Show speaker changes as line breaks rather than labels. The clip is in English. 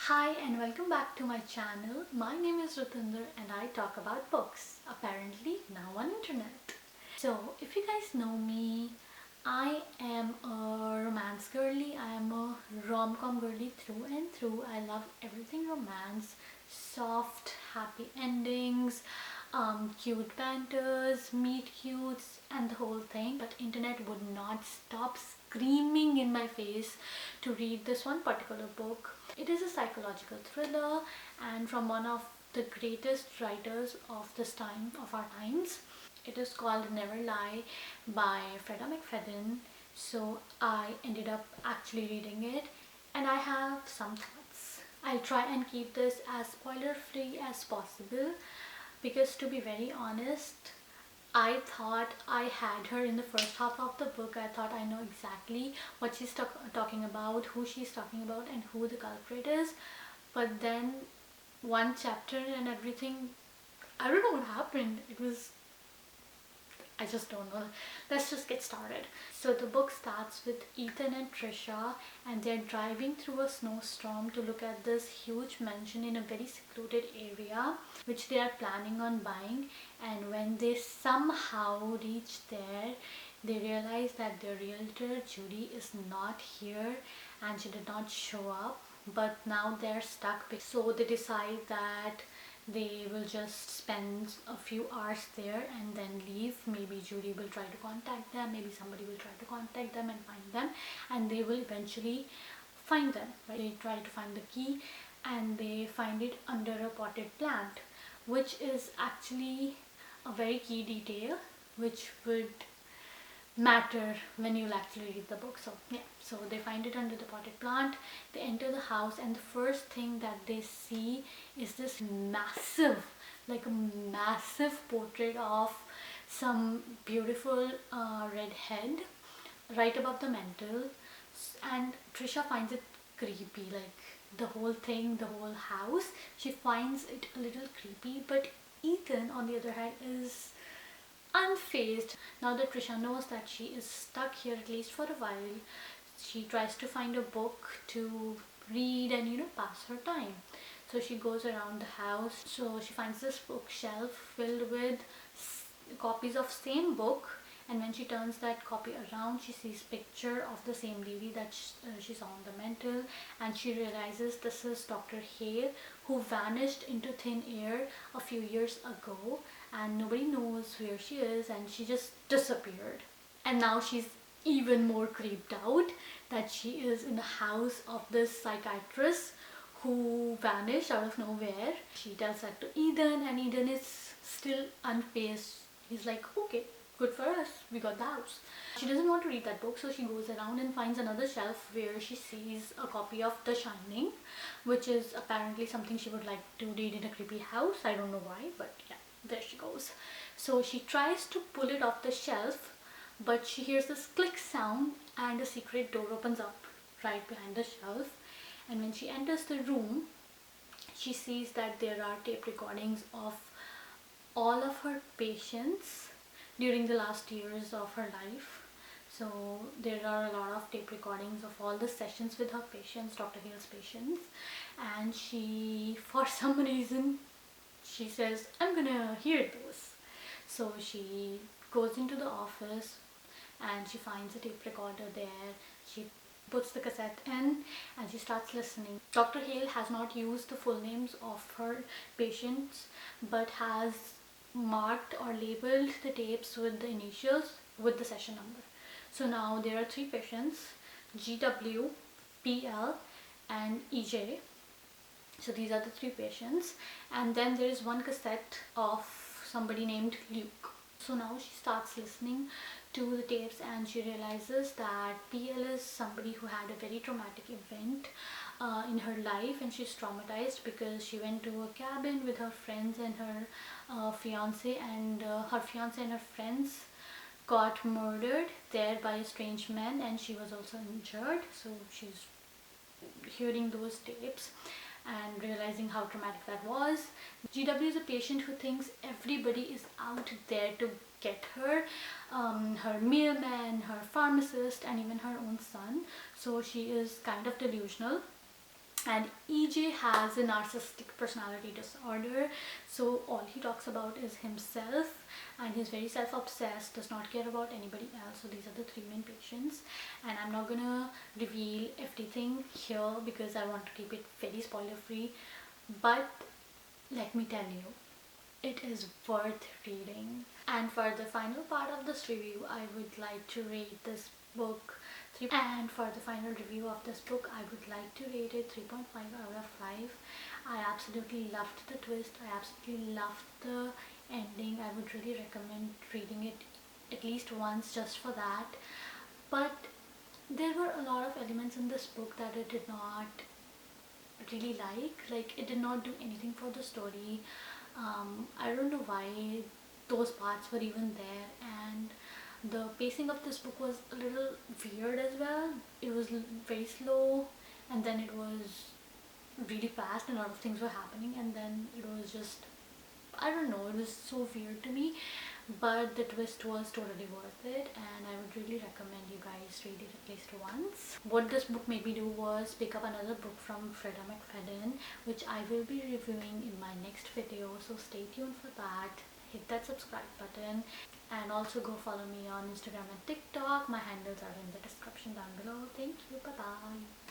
Hi and welcome back to my channel. My name is Rutinder and I talk about books, apparently now on internet. So if you guys know me, I am a romance girly. I am a rom-com girly through and through. I love everything romance, soft, happy endings, cute banters, meet cutes and the whole thing. But internet would not stop screaming in my face to read this one particular book. It is a psychological thriller and from one of the greatest writers of this time, of our times. It is called Never Lie by Freida McFadden. So I ended up actually reading it and I have some thoughts. I'll try and keep this as spoiler free as possible because, to be very honest, I thought I had her in the first half of the book. I thought I know exactly what she's talking about, who she's talking about and who the culprit is. But then one chapter and everything, I don't know what happened. I just don't know. Let's just get started. So the book starts with Ethan and Trisha and they're driving through a snowstorm to look at this huge mansion in a very secluded area which they are planning on buying, and when they somehow reach there they realize that their realtor Judy is not here and she did not show up, but now they're stuck. So they decide that they will just spend a few hours there and then leave. Maybe Judy will try to contact them, maybe somebody will try to contact them and find them, and they will eventually find them, right? They try to find the key and they find it under a potted plant, which is actually a very key detail which would matter when you'll actually read the book. So yeah, so they find it under the potted plant. They enter the house and the first thing that they see is this massive, like a massive portrait of some beautiful red head right above the mantel. And Trisha finds it creepy, like the whole thing, the whole house, she finds it a little creepy. But Ethan on the other hand is unfazed. Now that Trisha knows that she is stuck here at least for a while, she tries to find a book to read and pass her time. So she goes around the house. So she finds this bookshelf filled with copies of same book, and when she turns that copy around she sees picture of the same lady that she saw on the mantel, and she realizes this is Dr. Hale, who vanished into thin air a few years ago and nobody knows where she is, and she just disappeared. And now she's even more creeped out that she is in the house of this psychiatrist who vanished out of nowhere. She tells that to Eden and Eden is still unfazed. He's like, okay, good for us, we got the house. She doesn't want to read that book, so she goes around and finds another shelf where she sees a copy of The Shining, which is apparently something she would like to read in a creepy house. I don't know why, but yeah, there she goes. So she tries to pull it off the shelf, but she hears this click sound and a secret door opens up right behind the shelf. And when she enters the room, she sees that there are tape recordings of all of her patients during the last years of her life. So there are a lot of tape recordings of all the sessions with her patients, Dr. Hale's patients, and she, for some reason, she says, I'm gonna hear those. So she goes into the office and she finds a tape recorder there. She puts the cassette in and she starts listening. Dr. Hale has not used the full names of her patients but has marked or labeled the tapes with the initials with the session number. So now there are 3 patients, GW, PL and EJ. So these are the 3 patients, and then there is one cassette of somebody named Luke. So now she starts listening to the tapes and she realizes that PL is somebody who had a very traumatic event in her life, and she's traumatized because she went to a cabin with her friends and her fiance, and her fiance and her friends got murdered there by a strange man, and she was also injured. So she's hearing those tapes and realizing how traumatic that was. GW is a patient who thinks everybody is out there to get her, her mailman, her pharmacist and even her own son. So she is kind of delusional. and EJ has a narcissistic personality disorder, so all he talks about is himself, and he's very self-obsessed, does not care about anybody else. So these are the three main patients, and I'm not gonna reveal everything here because I want to keep it very spoiler free, but let me tell you, it is worth reading. And for the final part of this review, I would like to rate this book 3, and for the final review of this book, I would like to rate it 3.5 out of 5. I absolutely loved the twist. I absolutely loved the ending. I would really recommend reading it at least once just for that. But there were a lot of elements in this book that I did not really like it did not do anything for the story. I don't know why those parts were even there, and the pacing of this book was a little weird as well. It was very slow, and then it was really fast and a lot of things were happening, and then it was just, I don't know, it was so weird to me, but the twist was totally worth it, and I would really recommend you guys read it at least once. What this book made me do was pick up another book from Freida McFadden, which I will be reviewing in my next video, so stay tuned for that. Hit that subscribe button, and also go follow me on Instagram and TikTok. My handles are in the description down below. Thank you, bye bye.